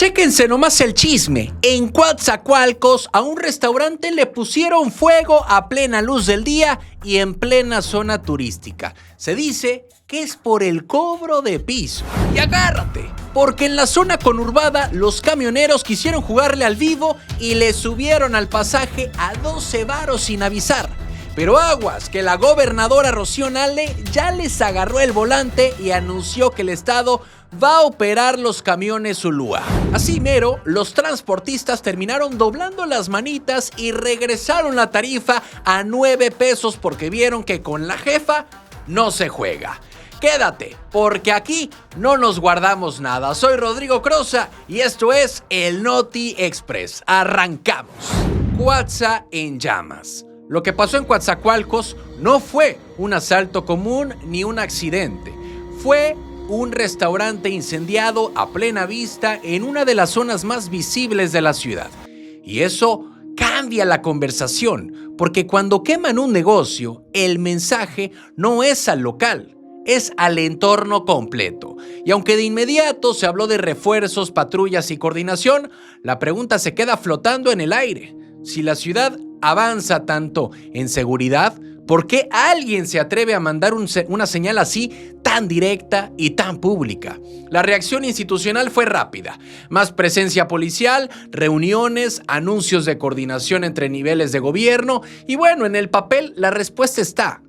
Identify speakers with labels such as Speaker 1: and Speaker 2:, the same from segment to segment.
Speaker 1: Chéquense nomás el chisme. En Coatzacoalcos a un restaurante le pusieron fuego a plena luz del día y en plena zona turística. Se dice que es por el cobro de piso. Y agárrate, porque en la zona conurbada los camioneros quisieron jugarle al vivo y le subieron al pasaje a 12 varos sin avisar. Pero aguas, que la gobernadora Rocío Nale ya les agarró el volante y anunció que el estado va a operar los camiones Zulúa. Así mero, los transportistas terminaron doblando las manitas y regresaron la tarifa a 9 pesos porque vieron que con la jefa no se juega. Quédate, porque aquí no nos guardamos nada. Soy Rodrigo Croza y esto es el Noti Express. Arrancamos. Coatza en llamas. Lo que pasó en Coatzacoalcos no fue un asalto común ni un accidente. Fue un restaurante incendiado a plena vista en una de las zonas más visibles de la ciudad. Y eso cambia la conversación, porque cuando queman un negocio, el mensaje no es al local, es al entorno completo. Y aunque de inmediato se habló de refuerzos, patrullas y coordinación, la pregunta se queda flotando en el aire. Si la ciudad avanza tanto en seguridad, ¿por qué alguien se atreve a mandar una señal así tan directa y tan pública? La reacción institucional fue rápida. Más presencia policial, reuniones, anuncios de coordinación entre niveles de gobierno y bueno, en el papel la respuesta está.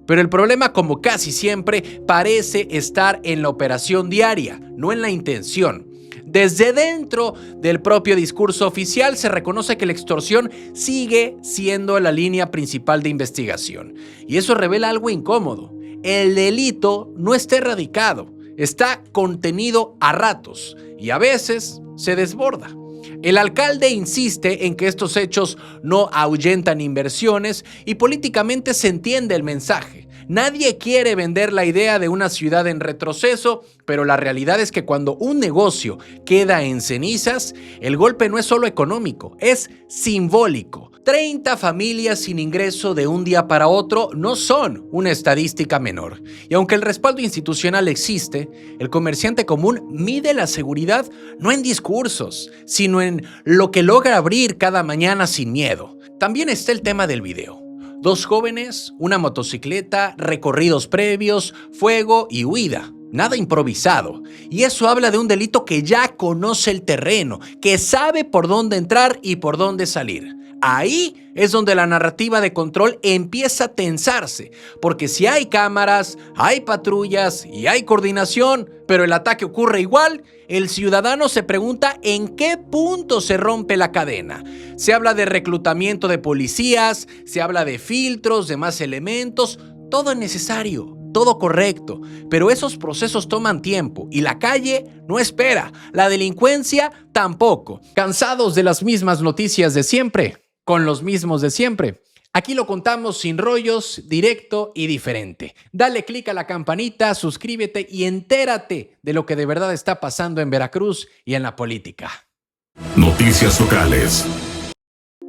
Speaker 1: Pero el problema, como casi siempre, parece estar en la operación diaria, no en la intención. Desde dentro del propio discurso oficial se reconoce que la extorsión sigue siendo la línea principal de investigación. Y eso revela algo incómodo. El delito no está erradicado, está contenido a ratos y a veces se desborda. El alcalde insiste en que estos hechos no ahuyentan inversiones y políticamente se entiende el mensaje. Nadie quiere vender la idea de una ciudad en retroceso, pero la realidad es que cuando un negocio queda en cenizas, el golpe no es solo económico, es simbólico. 30 familias sin ingreso de un día para otro no son una estadística menor. Y aunque el respaldo institucional existe, el comerciante común mide la seguridad no en discursos, sino en lo que logra abrir cada mañana sin miedo. También está el tema del video. 2 jóvenes, una motocicleta, recorridos previos, fuego y huida. Nada improvisado. Y eso habla de un delito que ya conoce el terreno, que sabe por dónde entrar y por dónde salir. Ahí es donde la narrativa de control empieza a tensarse, porque si hay cámaras, hay patrullas y hay coordinación, pero el ataque ocurre igual, el ciudadano se pregunta en qué punto se rompe la cadena. Se habla de reclutamiento de policías, se habla de filtros, de más elementos, todo es necesario, todo correcto, pero esos procesos toman tiempo y la calle no espera, la delincuencia tampoco. ¿Cansados de las mismas noticias de siempre? Con los mismos de siempre. Aquí lo contamos sin rollos, directo y diferente. Dale click a la campanita, suscríbete y entérate de lo que de verdad está pasando en Veracruz y en la política.
Speaker 2: Noticias locales.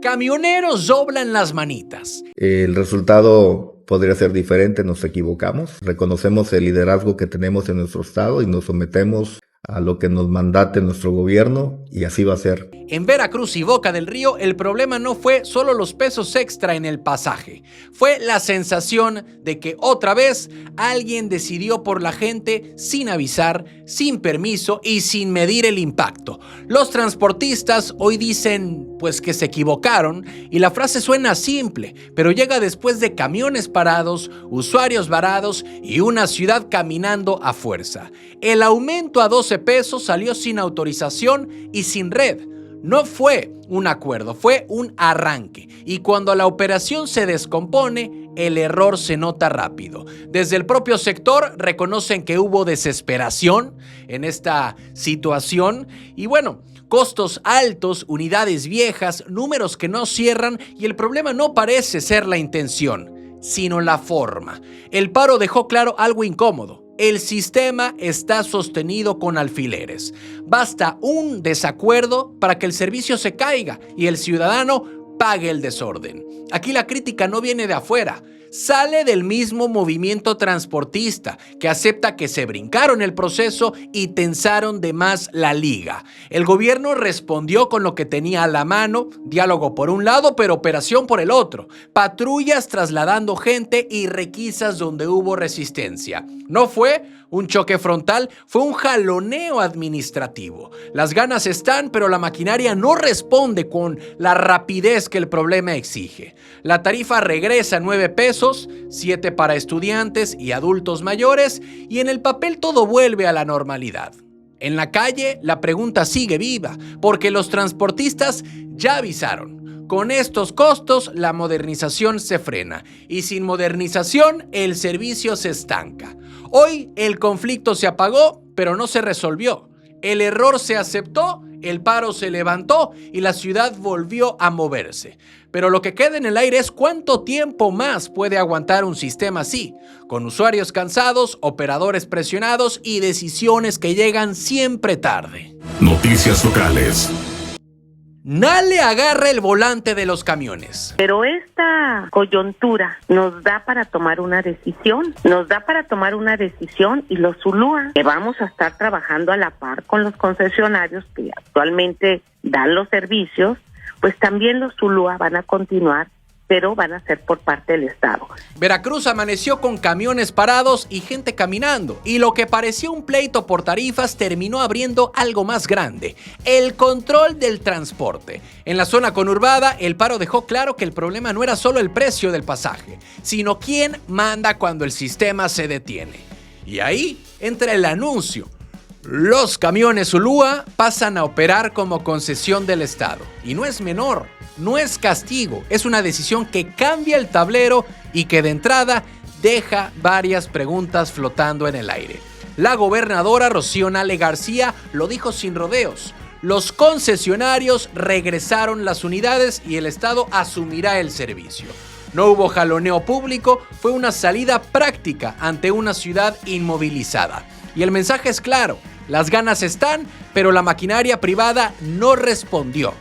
Speaker 1: Camioneros doblan las manitas.
Speaker 3: El resultado podría ser diferente, nos equivocamos. Reconocemos el liderazgo que tenemos en nuestro estado y nos sometemos a lo que nos mandate nuestro gobierno y así va a ser.
Speaker 1: En Veracruz y Boca del Río, el problema no fue solo los pesos extra en el pasaje. Fue la sensación de que otra vez alguien decidió por la gente sin avisar, sin permiso y sin medir el impacto. Los transportistas hoy dicen pues que se equivocaron y la frase suena simple, pero llega después de camiones parados, usuarios varados y una ciudad caminando a fuerza. El aumento a 12 pesos salió sin autorización y sin red. No fue un acuerdo, fue un arranque. Y cuando la operación se descompone, el error se nota rápido. Desde el propio sector reconocen que hubo desesperación en esta situación. Y bueno, costos altos, unidades viejas, números que no cierran y el problema no parece ser la intención, sino la forma. El paro dejó claro algo incómodo. El sistema está sostenido con alfileres. Basta un desacuerdo para que el servicio se caiga y el ciudadano pague el desorden. Aquí la crítica no viene de afuera, sale del mismo movimiento transportista, que acepta que se brincaron el proceso y tensaron de más la liga. El gobierno respondió con lo que tenía a la mano, diálogo por un lado, pero operación por el otro, patrullas trasladando gente y requisas donde hubo resistencia. No fue un choque frontal, fue un jaloneo administrativo. Las ganas están, pero la maquinaria no responde con la rapidez que el problema exige. La tarifa regresa a 9 pesos, 7 para estudiantes y adultos mayores, y en el papel todo vuelve a la normalidad. En la calle, la pregunta sigue viva, porque los transportistas ya avisaron. Con estos costos, la modernización se frena, y sin modernización, el servicio se estanca. Hoy, el conflicto se apagó, pero no se resolvió. El error se aceptó, el paro se levantó y la ciudad volvió a moverse. Pero lo que queda en el aire es cuánto tiempo más puede aguantar un sistema así, con usuarios cansados, operadores presionados y decisiones que llegan siempre tarde.
Speaker 2: Noticias locales.
Speaker 1: Nale agarra el volante de los camiones.
Speaker 4: Pero esta coyuntura nos da para tomar una decisión, y los Zulúa, que vamos a estar trabajando a la par con los concesionarios que actualmente dan los servicios, pues también los Zulúa van a continuar, pero van a ser por parte del Estado.
Speaker 1: Veracruz amaneció con camiones parados y gente caminando, y lo que parecía un pleito por tarifas terminó abriendo algo más grande: el control del transporte. En la zona conurbada, el paro dejó claro que el problema no era solo el precio del pasaje, sino quién manda cuando el sistema se detiene. Y ahí entra el anuncio: los camiones Zulúa pasan a operar como concesión del Estado. Y no es menor, no es castigo, es una decisión que cambia el tablero y que de entrada deja varias preguntas flotando en el aire. La gobernadora Rocío Nale García lo dijo sin rodeos: los concesionarios regresaron las unidades y el Estado asumirá el servicio. No hubo jaloneo público, fue una salida práctica ante una ciudad inmovilizada. Y el mensaje es claro: las ganas están, pero la maquinaria privada no respondió.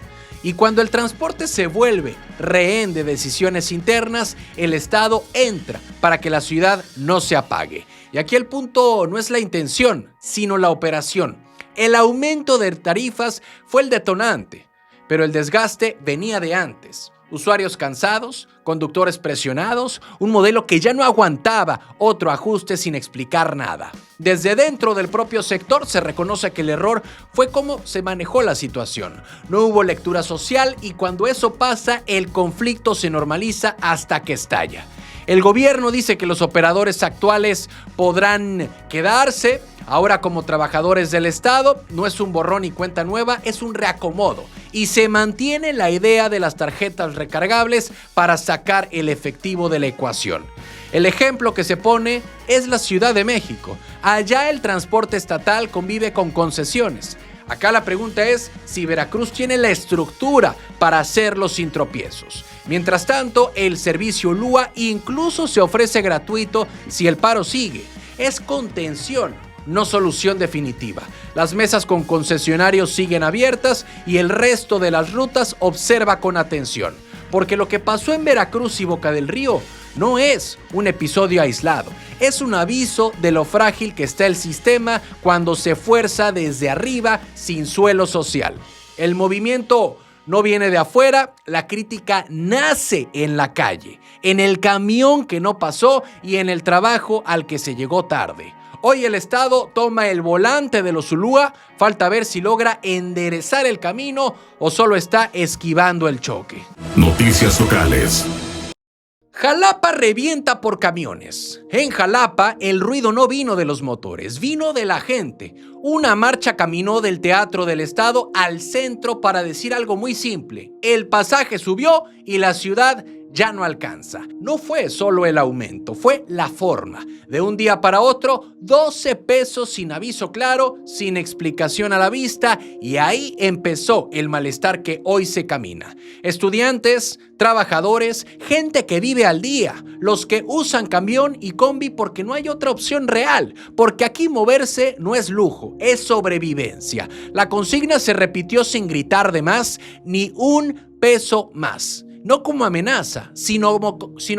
Speaker 1: Y cuando el transporte se vuelve rehén de decisiones internas, el Estado entra para que la ciudad no se apague. Y aquí el punto no es la intención, sino la operación. El aumento de tarifas fue el detonante, pero el desgaste venía de antes. Usuarios cansados, conductores presionados, un modelo que ya no aguantaba otro ajuste sin explicar nada. Desde dentro del propio sector se reconoce que el error fue cómo se manejó la situación. No hubo lectura social y cuando eso pasa, el conflicto se normaliza hasta que estalla. El gobierno dice que los operadores actuales podrán quedarse ahora como trabajadores del Estado. No es un borrón y cuenta nueva, es un reacomodo. Y se mantiene la idea de las tarjetas recargables para sacar el efectivo de la ecuación. El ejemplo que se pone es la Ciudad de México. Allá el transporte estatal convive con concesiones. Acá la pregunta es si Veracruz tiene la estructura para hacerlo sin tropiezos. Mientras tanto, el servicio Lua incluso se ofrece gratuito si el paro sigue. Es contención, no solución definitiva. Las mesas con concesionarios siguen abiertas y el resto de las rutas observa con atención. Porque lo que pasó en Veracruz y Boca del Río no es un episodio aislado, es un aviso de lo frágil que está el sistema cuando se fuerza desde arriba sin suelo social. El movimiento no viene de afuera, la crítica nace en la calle, en el camión que no pasó y en el trabajo al que se llegó tarde. Hoy el Estado toma el volante de los Zulúa, falta ver si logra enderezar el camino o solo está esquivando el choque.
Speaker 2: Noticias locales.
Speaker 1: Jalapa revienta por camiones. En Jalapa, el ruido no vino de los motores, vino de la gente. Una marcha caminó del Teatro del Estado al centro para decir algo muy simple: el pasaje subió y la ciudad ya no alcanza. No fue solo el aumento, fue la forma. De un día para otro, 12 pesos sin aviso claro, sin explicación a la vista, y ahí empezó el malestar que hoy se camina. Estudiantes, trabajadores, gente que vive al día, los que usan camión y combi porque no hay otra opción real, porque aquí moverse no es lujo, es sobrevivencia. La consigna se repitió sin gritar de más, ni un peso más. no como amenaza, sino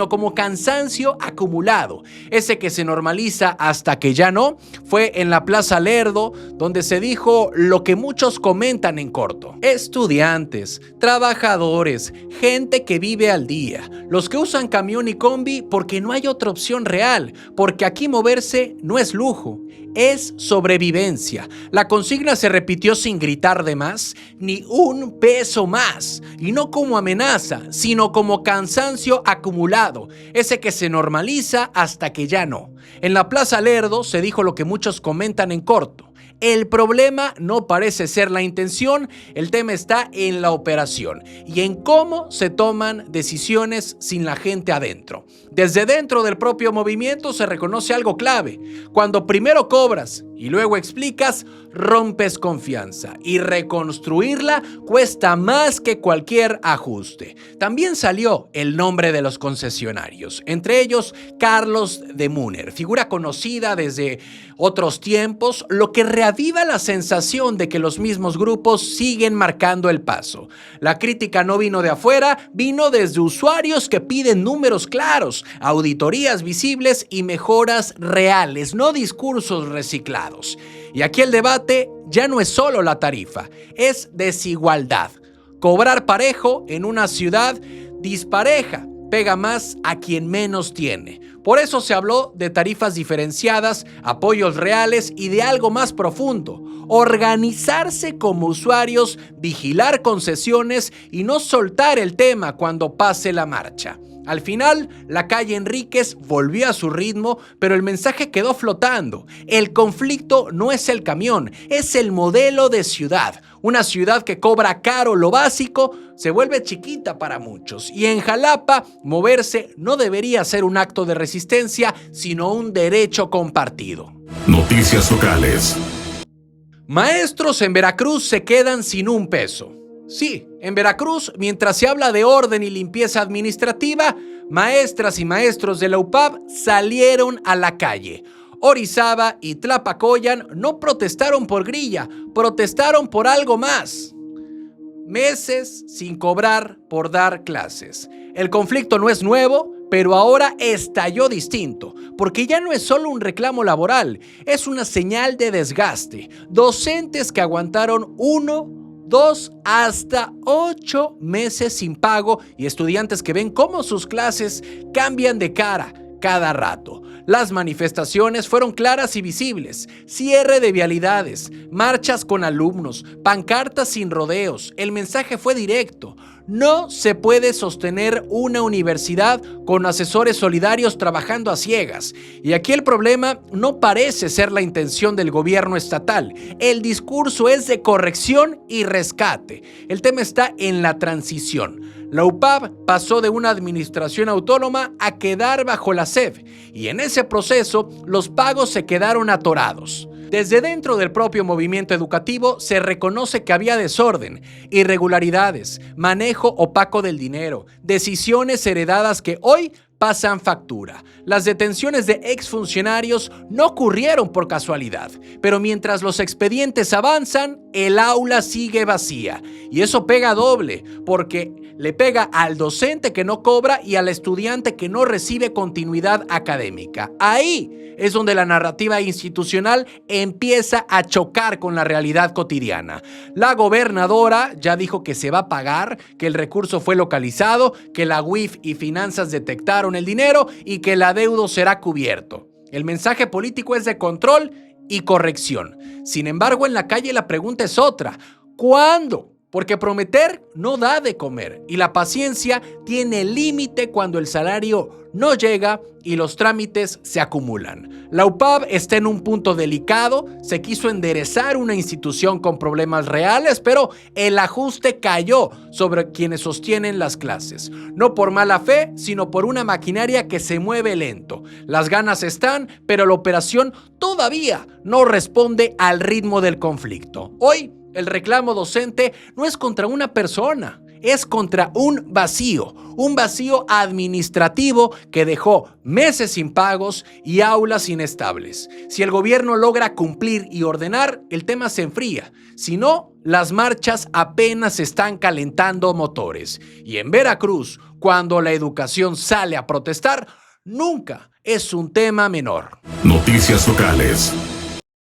Speaker 1: como cansancio acumulado. Ese que se normaliza hasta que ya no. Fue en la Plaza Lerdo donde se dijo lo que muchos comentan en corto. Estudiantes, trabajadores, gente que vive al día, los que usan camión y combi porque no hay otra opción real, porque aquí moverse no es lujo, es sobrevivencia. La consigna se repitió sin gritar de más, ni un peso más, y no como amenaza, sino como cansancio acumulado, ese que se normaliza hasta que ya no. En la Plaza Lerdo se dijo lo que muchos comentan en corto. El problema no parece ser la intención, el tema está en la operación y en cómo se toman decisiones sin la gente adentro. Desde dentro del propio movimiento se reconoce algo clave. Cuando primero cobras y luego explicas, rompes confianza y reconstruirla cuesta más que cualquier ajuste. También salió el nombre de los concesionarios, entre ellos Carlos de Munner, figura conocida desde otros tiempos, lo que reaviva la sensación de que los mismos grupos siguen marcando el paso. La crítica no vino de afuera, vino desde usuarios que piden números claros, auditorías visibles y mejoras reales, no discursos reciclados. Y aquí el debate ya no es solo la tarifa, es desigualdad. Cobrar parejo en una ciudad dispareja pega más a quien menos tiene. Por eso se habló de tarifas diferenciadas, apoyos reales y de algo más profundo: organizarse como usuarios, vigilar concesiones y no soltar el tema cuando pase la marcha. Al final, la calle Enríquez volvió a su ritmo, pero el mensaje quedó flotando. El conflicto no es el camión, es el modelo de ciudad. Una ciudad que cobra caro lo básico se vuelve chiquita para muchos. Y en Jalapa, moverse no debería ser un acto de resistencia, sino un derecho compartido.
Speaker 2: Noticias locales.
Speaker 1: Maestros en Veracruz se quedan sin un peso. Sí, en Veracruz, mientras se habla de orden y limpieza administrativa, maestras y maestros de la UPAV salieron a la calle. Orizaba y Tlapacoyan no protestaron por grilla, protestaron por algo más. Meses sin cobrar por dar clases. El conflicto no es nuevo, pero ahora estalló distinto, porque ya no es solo un reclamo laboral, es una señal de desgaste. Docentes que aguantaron 1, 2, hasta 8 meses sin pago y estudiantes que ven cómo sus clases cambian de cara cada rato. Las manifestaciones fueron claras y visibles: cierre de vialidades, marchas con alumnos, pancartas sin rodeos. El mensaje fue directo: no se puede sostener una universidad con asesores solidarios trabajando a ciegas. Y aquí el problema no parece ser la intención del gobierno estatal. El discurso es de corrección y rescate. El tema está en la transición. La UPAV pasó de una administración autónoma a quedar bajo la SEP, y en ese proceso los pagos se quedaron atorados. Desde dentro del propio movimiento educativo se reconoce que había desorden, irregularidades, manejo opaco del dinero, decisiones heredadas que hoy pasan factura. Las detenciones de exfuncionarios no ocurrieron por casualidad, pero mientras los expedientes avanzan, el aula sigue vacía. Y eso pega doble, porque le pega al docente que no cobra y al estudiante que no recibe continuidad académica. Ahí es donde la narrativa institucional empieza a chocar con la realidad cotidiana. La gobernadora ya dijo que se va a pagar, que el recurso fue localizado, que la UIF y finanzas detectaron el dinero y que el adeudo será cubierto. El mensaje político es de control y corrección. Sin embargo, en la calle la pregunta es otra: ¿cuándo? Porque prometer no da de comer y la paciencia tiene límite cuando el salario no llega y los trámites se acumulan. La UPAV está en un punto delicado, se quiso enderezar una institución con problemas reales, pero el ajuste cayó sobre quienes sostienen las clases. No por mala fe, sino por una maquinaria que se mueve lento. Las ganas están, pero la operación todavía no responde al ritmo del conflicto. Hoy, el reclamo docente no es contra una persona, es contra un vacío administrativo que dejó meses sin pagos y aulas inestables. Si el gobierno logra cumplir y ordenar, el tema se enfría. Si no, las marchas apenas están calentando motores. Y en Veracruz, cuando la educación sale a protestar, nunca es un tema menor.
Speaker 2: Noticias locales.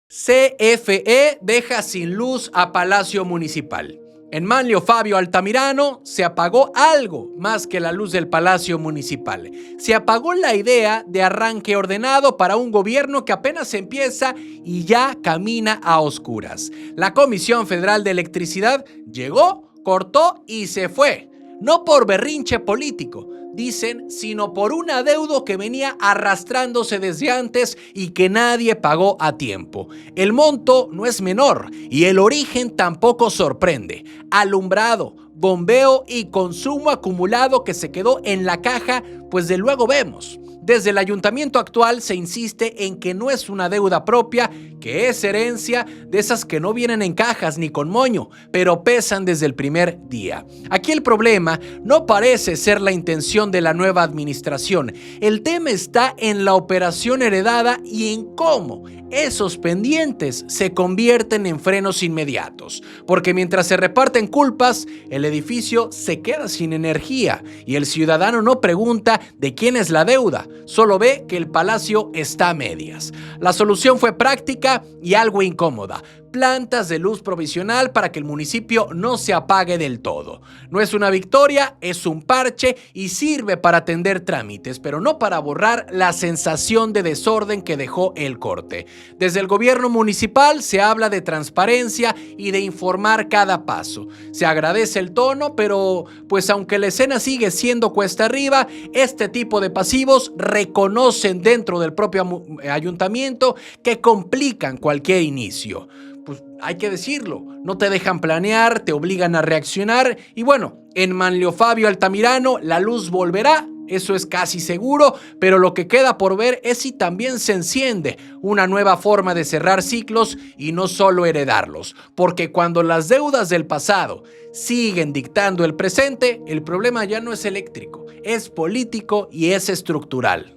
Speaker 1: CFE deja sin luz a Palacio Municipal. En Manlio Fabio Altamirano se apagó algo más que la luz del Palacio Municipal. Se apagó la idea de arranque ordenado para un gobierno que apenas empieza y ya camina a oscuras. La Comisión Federal de Electricidad llegó, cortó y se fue. No por berrinche político, dicen, sino por un adeudo que venía arrastrándose desde antes y que nadie pagó a tiempo. El monto no es menor y el origen tampoco sorprende. Alumbrado, bombeo y consumo acumulado que se quedó en la caja, pues de luego vemos. Desde el ayuntamiento actual se insiste en que no es una deuda propia, que es herencia de esas que no vienen en cajas ni con moño, pero pesan desde el primer día. Aquí el problema no parece ser la intención de la nueva administración. El tema está en la operación heredada y en cómo esos pendientes se convierten en frenos inmediatos. Porque mientras se reparten culpas, el edificio se queda sin energía y el ciudadano no pregunta de quién es la deuda, solo ve que el palacio está a medias. La solución fue práctica y algo incómoda. Plantas de luz provisional para que el municipio no se apague del todo. No es una victoria, es un parche y sirve para atender trámites, pero no para borrar la sensación de desorden que dejó el corte. Desde el gobierno municipal se habla de transparencia y de informar cada paso. Se agradece el tono, pero pues aunque la escena sigue siendo cuesta arriba, este tipo de pasivos reconocen dentro del propio ayuntamiento que complican cualquier inicio. Pues hay que decirlo, no te dejan planear, te obligan a reaccionar y bueno, en Manlio Fabio Altamirano la luz volverá, eso es casi seguro, pero lo que queda por ver es si también se enciende una nueva forma de cerrar ciclos y no solo heredarlos, porque cuando las deudas del pasado siguen dictando el presente, el problema ya no es eléctrico, es político y es estructural.